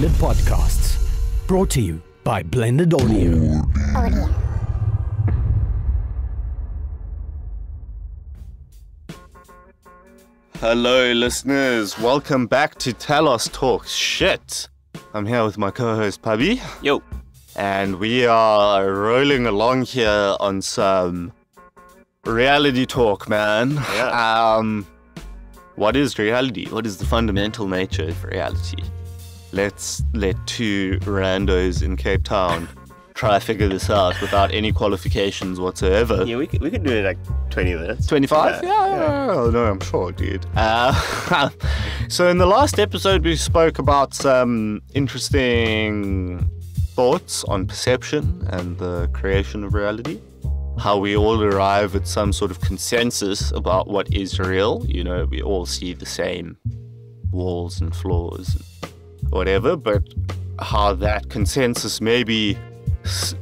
Blended Podcasts. Brought to you by Blended Audio. Hello, listeners. Welcome back to Talos Talks Shit. I'm here with my co-host, Pabi. Yo. And we are rolling along here on some reality talk, man. Yeah. What is reality? What is the fundamental nature of reality? Let's let two randos in Cape Town try to figure this out without any qualifications whatsoever. Yeah, we could do it in like 20 minutes. 25? Yeah. No, I'm sure, dude. So in the last episode, we spoke about some interesting thoughts on perception and the creation of reality. How we all arrive at some sort of consensus about what is real. You know, we all see the same walls and floors and whatever, but how that consensus may be,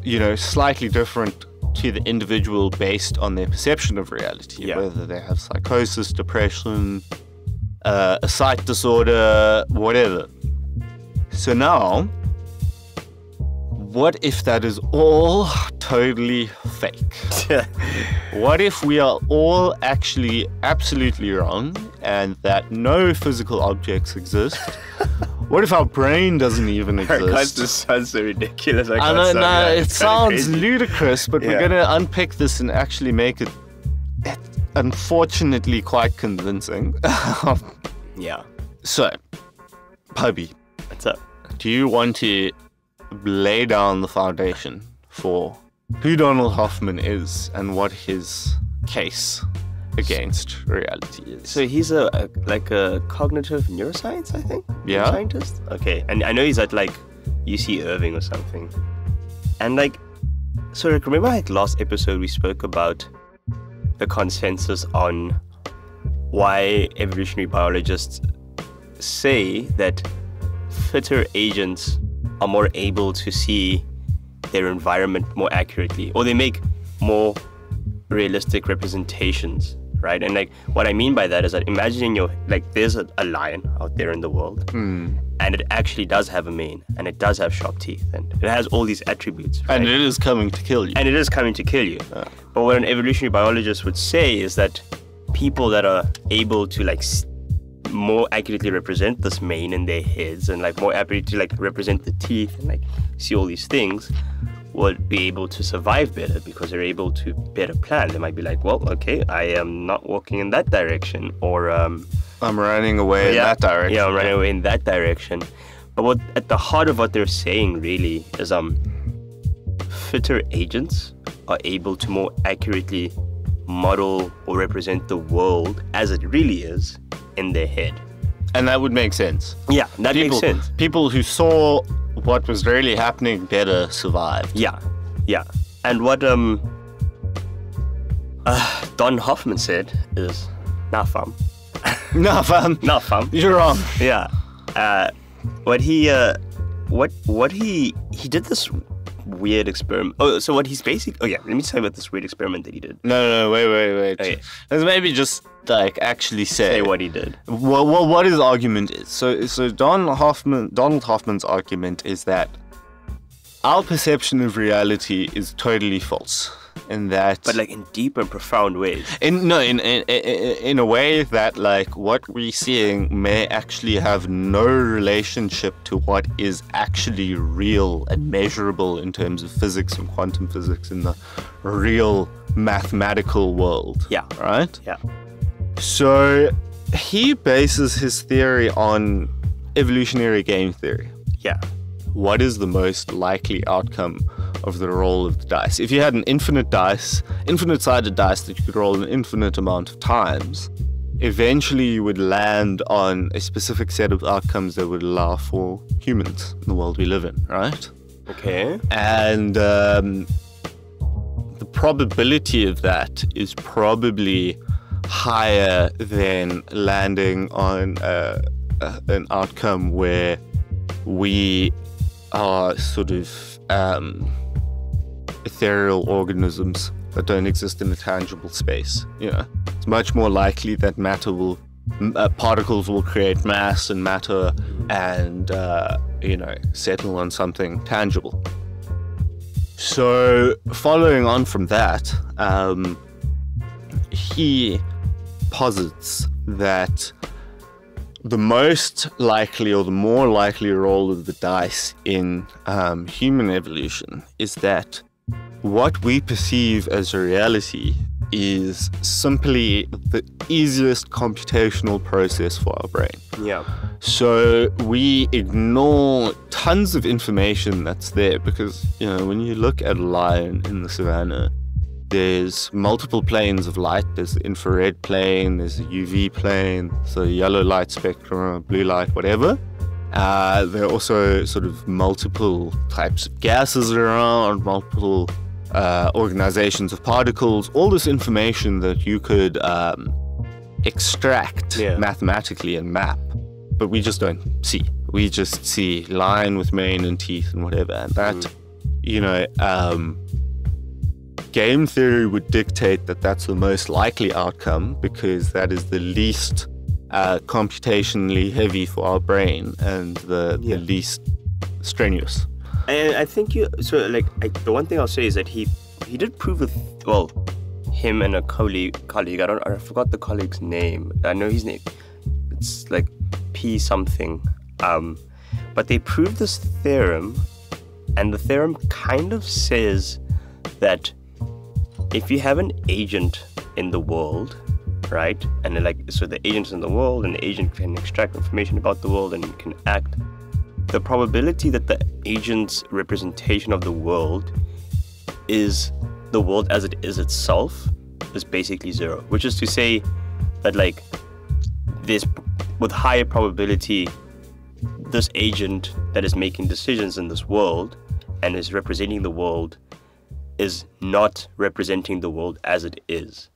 you know, slightly different to the individual based on their perception of reality. Yeah. Whether they have psychosis, depression, a sight disorder, whatever. So now, what if that is all totally fake? What if we are all actually absolutely wrong and that no physical objects exist? What if our brain doesn't even exist? God, this sounds so ridiculous. I don't know, it sounds crazy. ludicrous, but we're going to unpick this and actually make it unfortunately quite convincing. Yeah. So, Pabi, What's up? do you want to lay down the foundation for who Donald Hoffman is and what his case against reality is? So he's a cognitive neuroscience, I think? Yeah. Scientist? Okay. And I know he's at like UC Irving or something. And like, so like, remember like last episode we spoke about the consensus on why evolutionary biologists say that fitter agents are more able to see their environment more accurately, or they make more realistic representations, right? And like what I mean by that is that imagine there's a lion out there in the world, and it actually does have a mane, and it does have sharp teeth, and it has all these attributes, right? And it is coming to kill you. But what an evolutionary biologist would say is that people that are able to like more accurately represent this mane in their heads and like more accurately to like represent the teeth and like see all these things would be able to survive better because they're able to better plan. They might be like, well, okay, I am not walking in that direction, or I'm running away in that direction. Yeah, I'm running away in that direction. But what at the heart of what they're saying really is fitter agents are able to more accurately model or represent the world as it really is in their head. And that would make sense. Yeah, that makes sense. People who saw what was really happening better survived. Yeah. And what Don Hoffman said is, nah fam. No, fam. Nah fam. You're wrong. Yeah. He did this weird experiment. Let me tell you about this weird experiment that he did. No, wait. Okay. Let's maybe just like actually say what he did. Well, what his argument is. So Donald Hoffman's argument is that our perception of reality is totally false. And that, but like in deep and profound ways. In a way that like what we're seeing may actually have no relationship to what is actually real and measurable in terms of physics and quantum physics in the real mathematical world. Yeah. Right? Yeah. So he bases his theory on evolutionary game theory. Yeah. What is the most likely outcome of the roll of the dice? If you had an infinite-sided dice that you could roll an infinite amount of times, eventually you would land on a specific set of outcomes that would allow for humans in the world we live in, right? Okay. And the probability of that is probably higher than landing on an outcome where we are sort of ethereal organisms that don't exist in a tangible space. You know, it's much more likely that matter will particles will create mass and matter and, settle on something tangible. So, following on from that, he posits that the most likely or the more likely roll of the dice in human evolution is that what we perceive as a reality is simply the easiest computational process for our brain. Yeah. So we ignore tons of information that's there because, when you look at a lion in the savannah, there's multiple planes of light. There's the infrared plane, there's the UV plane, so yellow light spectrum, blue light, whatever. There are also sort of multiple types of gases around, multiple organizations of particles, all this information that you could extract mathematically and map, but we just don't see. We just see lion with mane and teeth and whatever, and that, game theory would dictate that that's the most likely outcome because that is the least computationally heavy for our brain and the least strenuous. And I think the one thing I'll say is that he did prove him and a colleague. I forgot the colleague's name. I know his name. It's like P something. But they proved this theorem, and the theorem kind of says that if you have an agent in the world, right, and so the agent's in the world, and the agent can extract information about the world and can act, the probability that the agent's representation of the world is the world as it is itself is basically zero, which is to say that there's with higher probability this agent that is making decisions in this world and is representing the world is not representing the world as it is.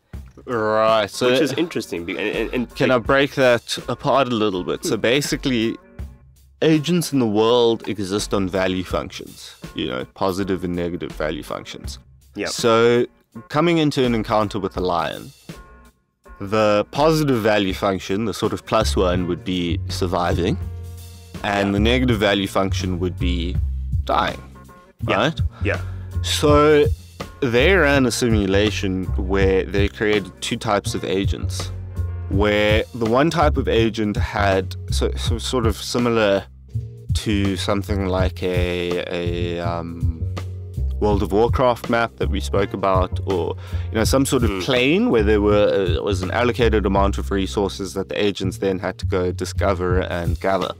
Right. So which is interesting. And can I break that apart a little bit? So basically, agents in the world exist on value functions, positive and negative value functions. Yeah. So coming into an encounter with a lion, the positive value function, the sort of +1, would be surviving, and the negative value function would be dying, right? Yeah. So they ran a simulation where they created two types of agents, where the one type of agent had so sort of similar to something like a World of Warcraft map that we spoke about, or some sort of plane where there was an allocated amount of resources that the agents then had to go discover and gather.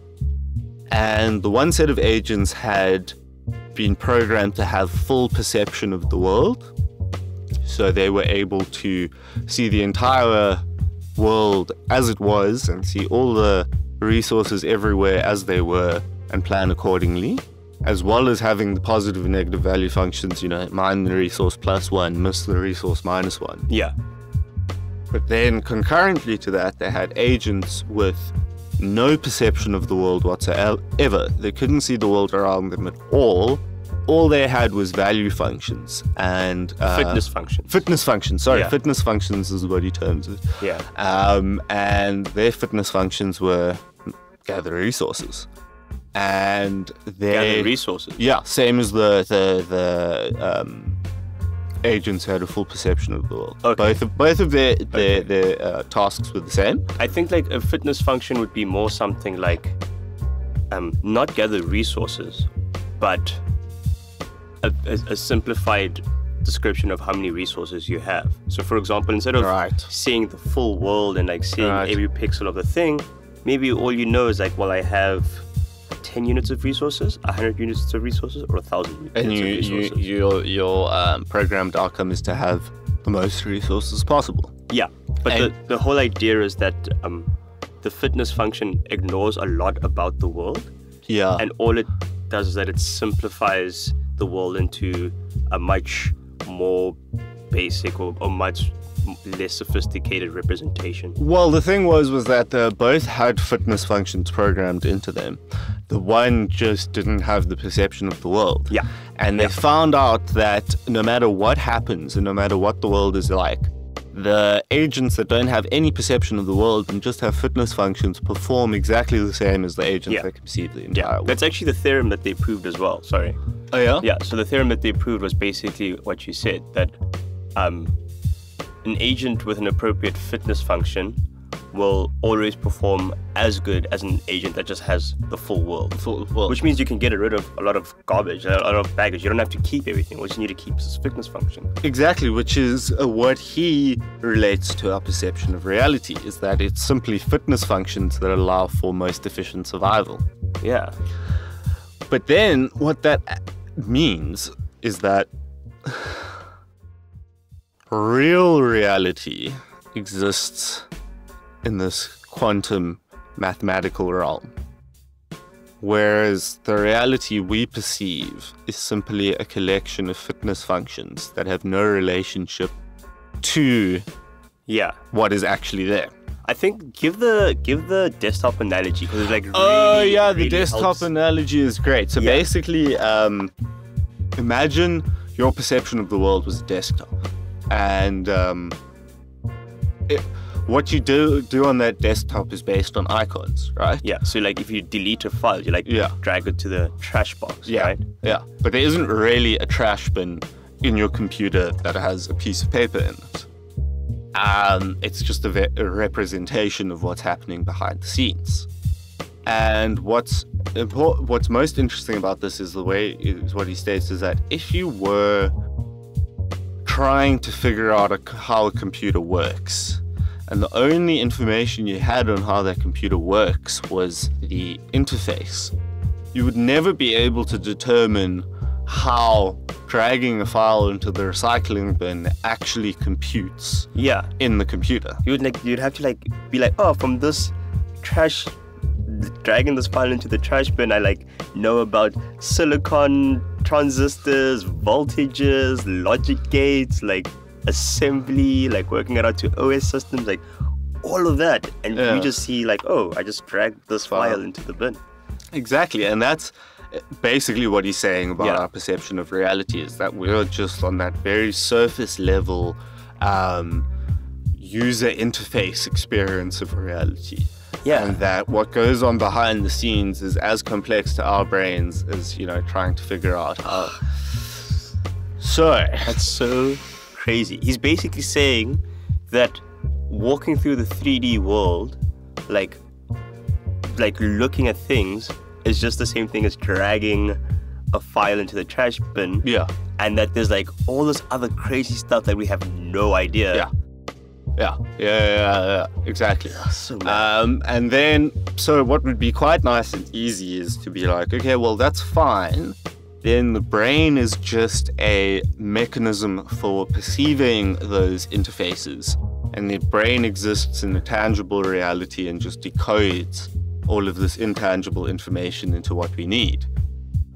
And the one set of agents had been programmed to have full perception of the world, so they were able to see the entire world as it was and see all the resources everywhere as they were and plan accordingly, as well as having the positive and negative value functions, mine the resource +1, miss the resource -1. Yeah. But then concurrently to that, they had agents with no perception of the world whatsoever. They couldn't see the world around them at all. All they had was value functions and fitness functions. Fitness functions is what he terms it. Yeah. And their fitness functions were gather resources. And gather resources. Yeah, same as the agents had a full perception of the world. Okay. Both of their tasks were the same. I think a fitness function would be more something like not gather resources, but a simplified description of how many resources you have. So for example, instead of seeing the full world and seeing every pixel of the thing, maybe all you know is I have 10 units of resources, 100 units of resources, or 1,000 units of resources. And your programmed outcome is to have the most resources possible. Yeah, but the whole idea is that the fitness function ignores a lot about the world. Yeah. And all it does is that it simplifies the world into a much more basic or much less sophisticated representation. Well, the thing was that both had fitness functions programmed into them. The one just didn't have the perception of the world. Yeah. And they found out that no matter what happens and no matter what the world is like, the agents that don't have any perception of the world and just have fitness functions perform exactly the same as the agents that can perceive the entire world. That's actually the theorem that they proved as well. Sorry. Oh, yeah? Yeah, so the theorem that they proved was basically what you said, that an agent with an appropriate fitness function will always perform as good as an agent that just has the full world. Which means you can get rid of a lot of garbage, a lot of baggage. You don't have to keep everything. What you need to keep is fitness function. Exactly, which is what he relates to our perception of reality, is that it's simply fitness functions that allow for most efficient survival. Yeah. But then what that means is that real reality exists in this quantum mathematical realm, whereas the reality we perceive is simply a collection of fitness functions that have no relationship to what is actually there. I think give the desktop analogy, because it's like the desktop analogy is great. So basically, imagine your perception of the world was a desktop, and what you do on that desktop is based on icons, right? Yeah. So like if you delete a file, you drag it to the trash box, right? Yeah. But there isn't really a trash bin in your computer that has a piece of paper in it. It's just a representation of what's happening behind the scenes. And what's most interesting about this is what he states is that if you were trying to figure out how a computer works, and the only information you had on how that computer works was the interface, you would never be able to determine how dragging a file into the recycling bin actually computes in the computer. You'd have to be like, oh, from this trash, dragging this file into the trash bin, I know about silicon transistors, voltages, logic gates, assembly, working it out to OS systems, all of that. And you just see I just dragged this file into the bin. Exactly. And that's basically what he's saying about our perception of reality, is that we're just on that very surface level user interface experience of reality. Yeah. And that what goes on behind the scenes is as complex to our brains as, trying to figure out how. So that's so crazy. He's basically saying that walking through the 3D world, looking at things, is just the same thing as dragging a file into the trash bin. Yeah. And that there's all this other crazy stuff that we have no idea. Yeah, exactly. So mad. And then, so what would be quite nice and easy is to be like, okay, well, that's fine. Then the brain is just a mechanism for perceiving those interfaces. And the brain exists in a tangible reality and just decodes all of this intangible information into what we need.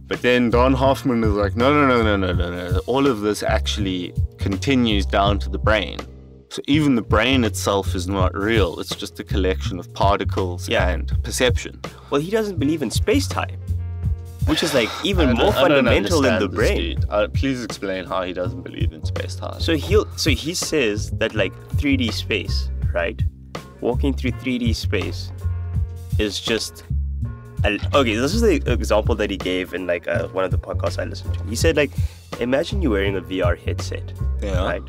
But then Don Hoffman is like, no. All of this actually continues down to the brain. So even the brain itself is not real. It's just a collection of particles and perception. Well, he doesn't believe in space-time, which is even more fundamental than the brain. Please explain how he doesn't believe in space-time. So he says that 3D space, right? Walking through 3D space is just okay. This is the example that he gave in one of the podcasts I listened to. He said imagine you're wearing a VR headset, right?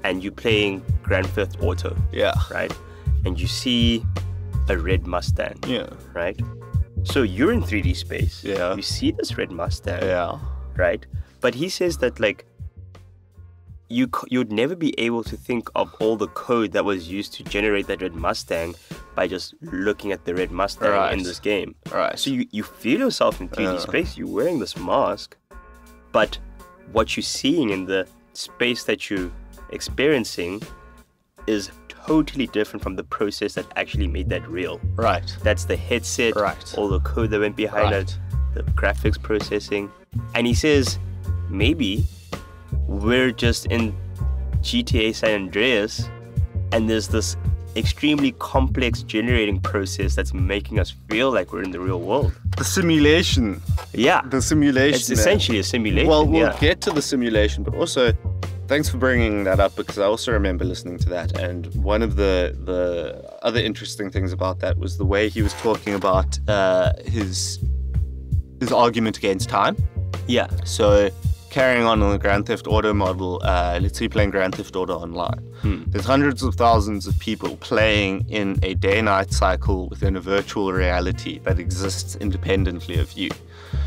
And you're playing Grand Theft Auto, right? And you see a red Mustang, right? So you're in 3D space. Yeah. You see this red Mustang. Yeah. Right? But he says that you'd never be able to think of all the code that was used to generate that red Mustang by just looking at the red Mustang in this game. Right. So you feel yourself in 3D space. You're wearing this mask, but what you're seeing in the space that you're experiencing is totally different from the process that actually made that real. Right. That's the headset, all the code that went behind it, the graphics processing. And he says, maybe we're just in GTA San Andreas and there's this extremely complex generating process that's making us feel like we're in the real world. The simulation. Yeah. The simulation. It's essentially a simulation. Well, we'll get to the simulation, but also thanks for bringing that up, because I also remember listening to that, and one of the other interesting things about that was the way he was talking about his argument against time. Yeah. So carrying on the Grand Theft Auto model, let's say you're playing Grand Theft Auto online. There's hundreds of thousands of people playing in a day-night cycle within a virtual reality that exists independently of you.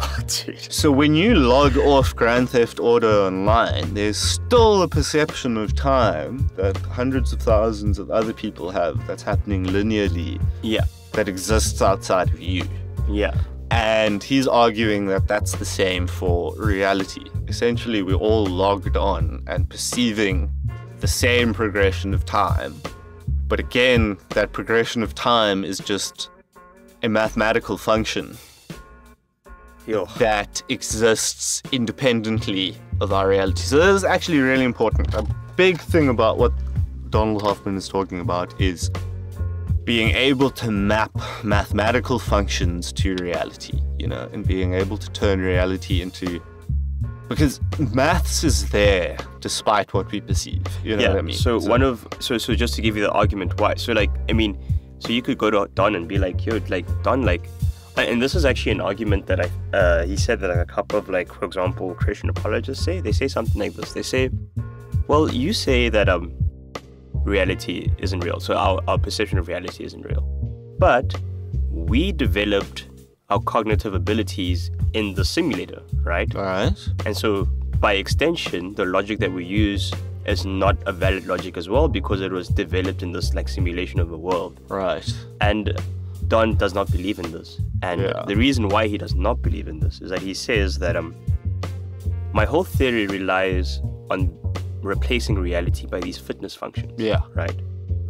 Oh, dude. So when you log off Grand Theft Auto online, there's still a perception of time that hundreds of thousands of other people have that's happening linearly. Yeah. That exists outside of you. Yeah. And he's arguing that that's the same for reality. Essentially, we're all logged on and perceiving the same progression of time. But again, that progression of time is just a mathematical function that exists independently of our reality. So this is actually really important. A big thing about what Donald Hoffman is talking about is being able to map mathematical functions to reality, and being able to turn reality into... Because maths is there despite what we perceive, what I mean? So just to give you the argument why. So you could go to Don and be like, yo, Don, and this is actually an argument that he said that a couple of, for example, Christian apologists say. They say something like this. They say, well, you say that reality isn't real, so our perception of reality isn't real. But we developed our cognitive abilities in the simulator, right? All right. And so, by extension, the logic that we use is not a valid logic as well, because it was developed in this simulation of a world. Right. And Don does not believe in this. And the reason why he does not believe in this is that he says that my whole theory relies on replacing reality by these fitness functions. Yeah. Right?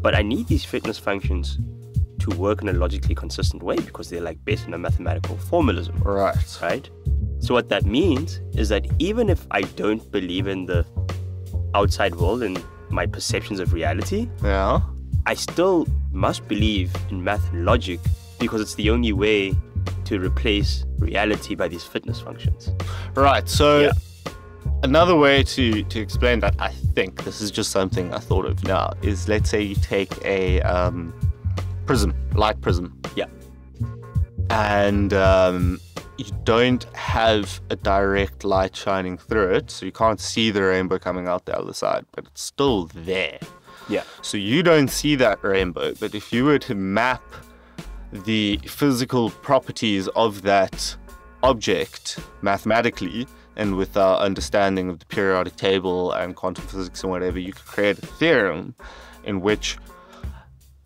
But I need these fitness functions to work in a logically consistent way, because they're based on a mathematical formalism. Right. Right? So what that means is that even if I don't believe in the outside world and my perceptions of reality, I still must believe in math and logic, because it's the only way to replace reality by these fitness functions. Right. So another way to explain that, I think, this is just something I thought of now, is let's say you take a light prism. Yeah. And you don't have a direct light shining through it, so you can't see the rainbow coming out the other side, but it's still there. Yeah. So you don't see that rainbow, but if you were to map the physical properties of that object mathematically, and with our understanding of the periodic table and quantum physics and whatever, you could create a theorem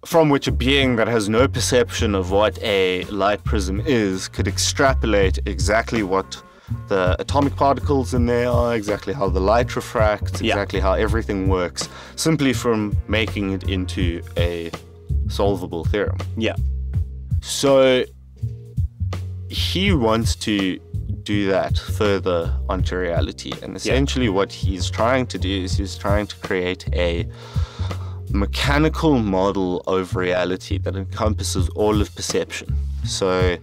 from which a being that has no perception of what a light prism is could extrapolate exactly what the atomic particles in there are, exactly how the light refracts, exactly how everything works, simply from making it into a solvable theorem. Yeah. So he wants to do that further onto reality, and essentially what he's trying to do is he's trying to create a mechanical model of reality that encompasses all of perception. So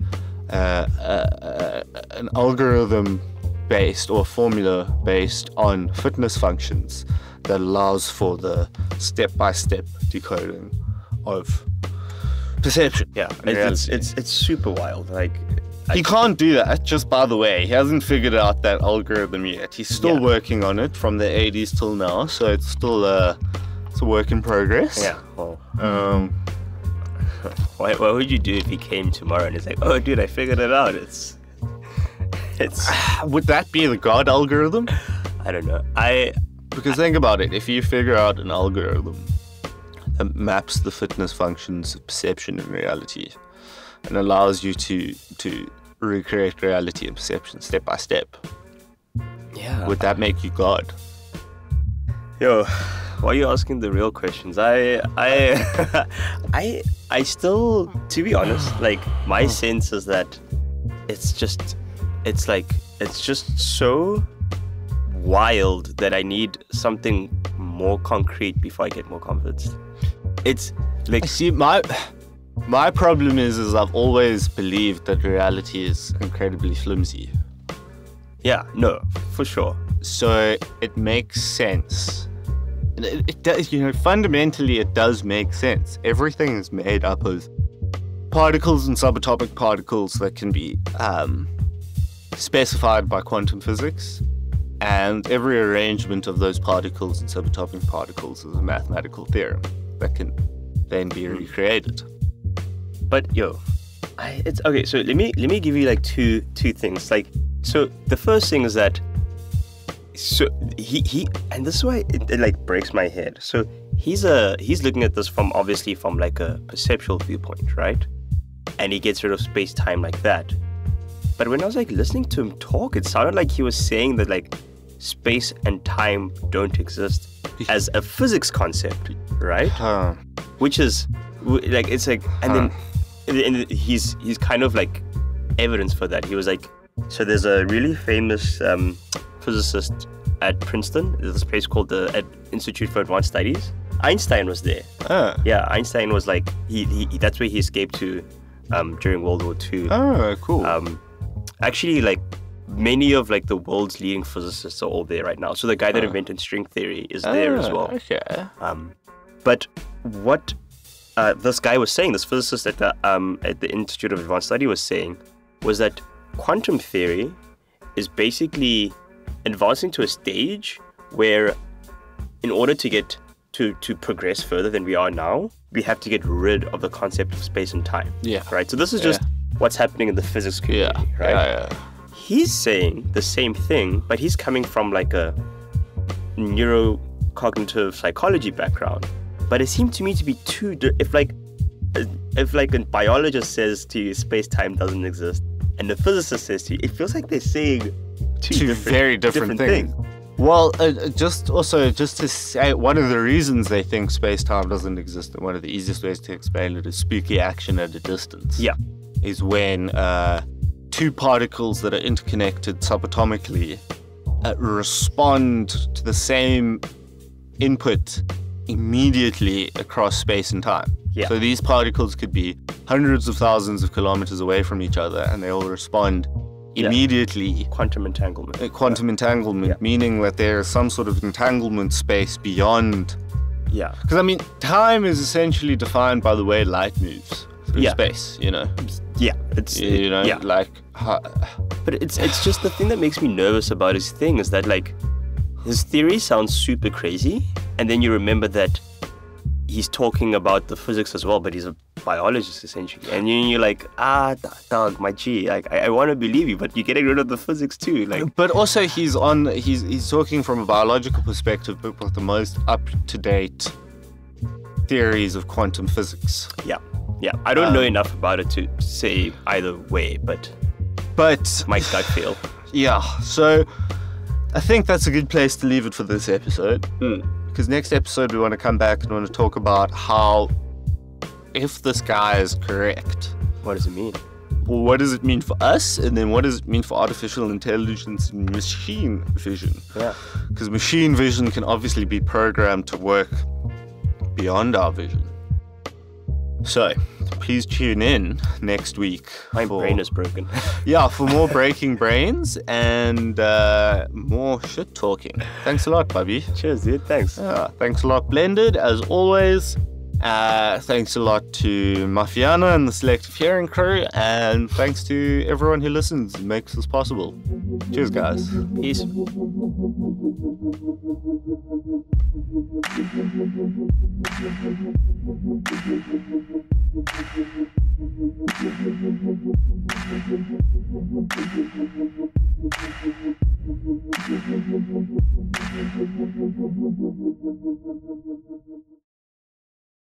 an algorithm based or formula based on fitness functions that allows for the step-by-step decoding of perception. Yeah, it's super wild. He can't do that, just by the way. He hasn't figured out that algorithm yet. He's still working on it from the 80s till now, so it's still it's a work in progress. Yeah. Well, what would you do if he came tomorrow and he's like, oh, dude, I figured it out. It's. Would that be the God algorithm? I don't know. Because think about it. If you figure out an algorithm that maps the fitness functions of perception and reality and allows you to recreate reality and perception step by step, would that make you God? Yo, why are you asking the real questions? I still, to be honest, my sense is that it's just so wild that I need something more concrete before I get more convinced. It's see, my problem is I've always believed that reality is incredibly flimsy. Yeah, no, for sure. So it makes sense. It does, fundamentally it does make sense. Everything is made up of particles and subatomic particles that can be specified by quantum physics, and every arrangement of those particles and subatomic particles is a mathematical theorem that can then be recreated. But it's okay. So let me give you like two things. Like, so the first thing is that, so he and this is why it like breaks my head. So he's looking at this from like a perceptual viewpoint, right? And he gets rid of space-time like that. But when I was like listening to him talk, it sounded like he was saying that like space and time don't exist as a physics concept, right? Which is like, it's like, and then he's kind of like evidence for that. He was like, so there's a really famous physicist at Princeton. There's this place called the Institute for Advanced Studies. Einstein was there. Yeah, Einstein was like, he that's where he escaped to during World War II. Oh, cool. Actually, like, many of like the world's leading physicists are all there right now. So the guy that invented string theory is there as well. Okay. But what this guy was saying, this physicist at the Institute of Advanced Study was saying, was that quantum theory is basically advancing to a stage where, in order to get to progress further than we are now, we have to get rid of the concept of space and time. Yeah. Right. So this is just what's happening in the physics community. Right. Yeah. He's saying the same thing, but he's coming from like a neurocognitive psychology background. But it seemed to me to be if like a biologist says to you space-time doesn't exist, and the physicist says to you, it feels like they're saying two very different things. Well, just to say, one of the reasons they think space-time doesn't exist, and one of the easiest ways to explain it, is spooky action at a distance. Yeah. Is when two particles that are interconnected subatomically respond to the same input immediately across space and time. Yeah. So these particles could be hundreds of thousands of kilometers away from each other, and they all respond immediately. Quantum entanglement. Entanglement, meaning that there is some sort of entanglement space beyond. Yeah. Because, I mean, time is essentially defined by the way light moves through space, Yeah. But it's just the thing that makes me nervous about his thing is that, like, his theory sounds super crazy, and then you remember that he's talking about the physics as well, but he's a biologist essentially, and you're like, dog, my G, like, I want to believe you, but you're getting rid of the physics too, like. But also he's talking from a biological perspective, but with the most up-to-date theories of quantum physics. Yeah. I don't know enough about it to say either way, but my gut feel. Yeah. So I think that's a good place to leave it for this episode. Because next episode we want to come back and want to talk about how, if this guy is correct, what does it mean? Well, what does it mean for us? And then what does it mean for artificial intelligence and machine vision? Yeah. Because machine vision can obviously be programmed to work beyond our vision. So, please tune in next week. My brain is broken. For more breaking brains and more shit talking. Thanks a lot, Bubby. Cheers, dude. Thanks. Thanks a lot, Blended, as always. Thanks a lot to Mafiana and the Selective Hearing crew. And thanks to everyone who listens and makes this possible. Cheers, guys. Peace.